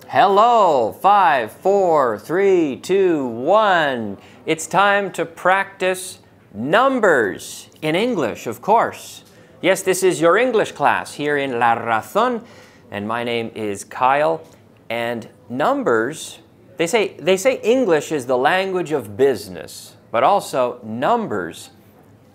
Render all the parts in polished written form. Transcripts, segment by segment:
Hello, 5, 4, 3, 2, 1. It's time to practice numbers in English, of course. Yes, this is your English class here in La Razón, and my name is Kyle. And numbers, they say English is the language of business, but also numbers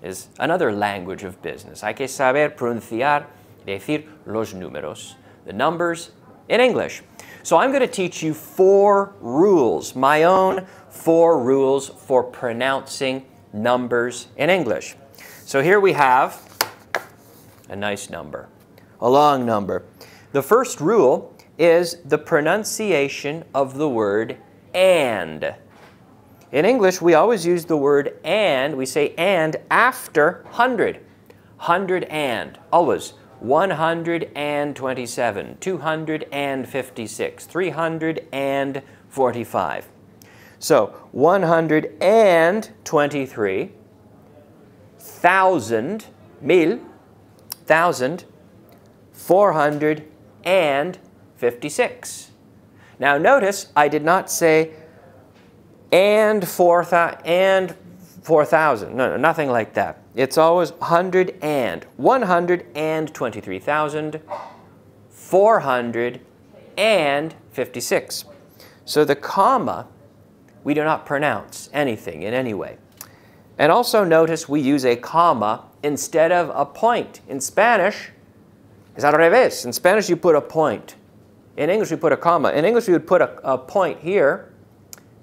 is another language of business. Hay que saber pronunciar, decir los números, the numbers in English. So I'm going to teach you 4 rules, my own 4 rules for pronouncing numbers in English. So here we have a nice number, a long number. The first rule is the pronunciation of the word and. In English, we always use the word and. We say and after 100. 100 and, always. 127, 256, 345. So 123, 1,000, 1,000, 456. Now notice I did not say and 4,000. No, nothing like that. It's always 100 and. 123,456. So the comma, we do not pronounce anything in any way. And also notice we use a comma instead of a point. In Spanish, it's al revés. In Spanish, you put a point. In English, we put a comma. In English, we would put a point here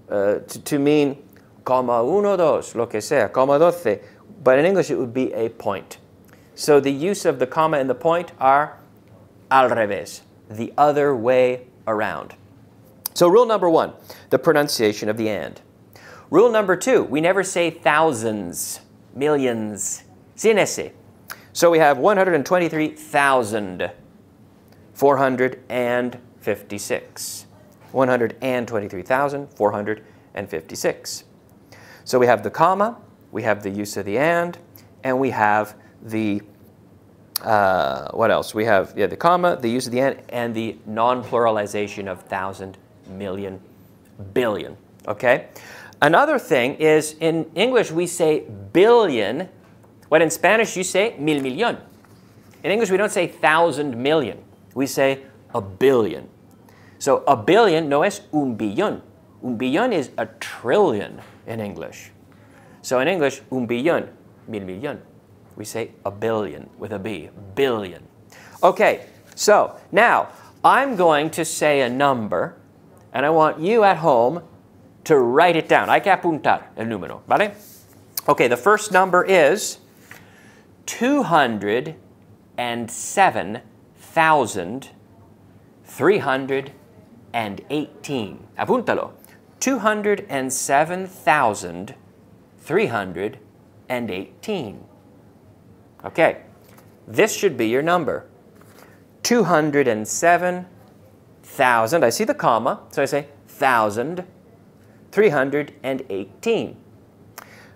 to mean coma 1, 2, lo que sea, coma 12. But in English, it would be a point. So the use of the comma and the point are al revés, the other way around. So rule number 1, the pronunciation of the and. Rule number 2, we never say thousands, millions, sin ese. So we have 123,456. 123,456. So we have the comma, we have the use of the and we have the, what else? We have the comma, the use of the and the non-pluralization of thousand, million, billion, okay? Another thing is in English we say billion, when in Spanish you say mil millón. In English we don't say thousand million, we say a billion. So a billion no es un billón. Un billón is a trillion in English. So in English, un billón, mil millón. We say a billion with a B, billion. Okay, so now I'm going to say a number, and I want you at home to write it down. Hay que apuntar el número, ¿vale? Okay, the first number is 207,318. Apúntalo. 207,318. Okay, this should be your number. 207,000. I see the comma, so I say 1,318.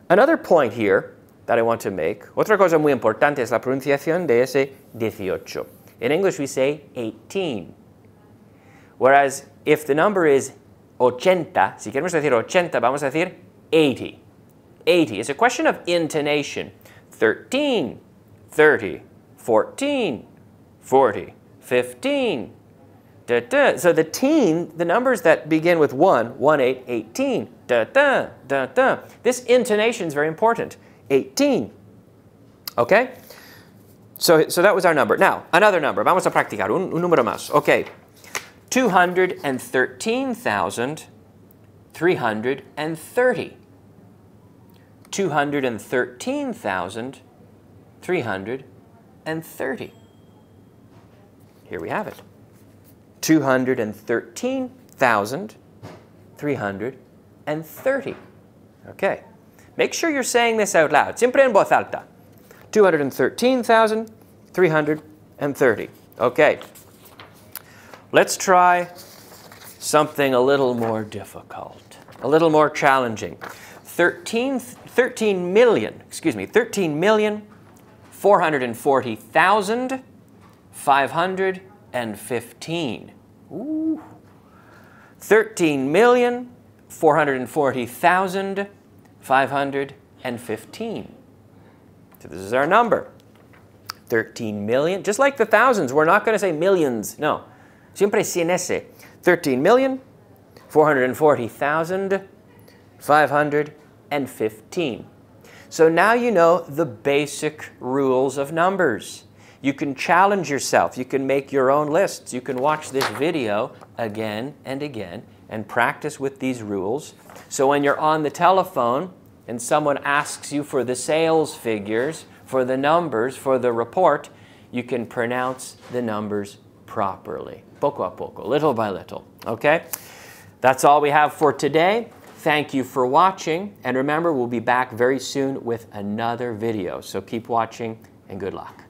Another point here that I want to make, otra cosa muy importante es la pronunciación de ese 18. In English we say 18. Whereas if the number is 80, si queremos decir 80, vamos a decir 80. 80. It's a question of intonation. 13, 30, 14, 40, 15. Da, da. So the numbers that begin with 1, 1, 8, 18. Da, da, da, da. This intonation is very important. 18. Okay? So that was our number. Now, another number. Vamos a practicar. Un número más. Okay. 213,330. 213,330. Here we have it. 213,330. Okay. Make sure you're saying this out loud. Siempre en voz alta. 213,330. Okay. Let's try something a little more difficult, a little more challenging. 13,440,540. 415. Ooh. 13,440,515. So this is our number. 13 million, just like the thousands, we're not going to say millions, no. Siempre sin ese. 13,440,515. So now you know the basic rules of numbers. You can challenge yourself. You can make your own lists. You can watch this video again and again and practice with these rules. So when you're on the telephone and someone asks you for the sales figures, for the numbers, for the report, you can pronounce the numbers properly. Poco a poco, little by little, okay? That's all we have for today. Thank you for watching. And remember, we'll be back very soon with another video. So keep watching and good luck.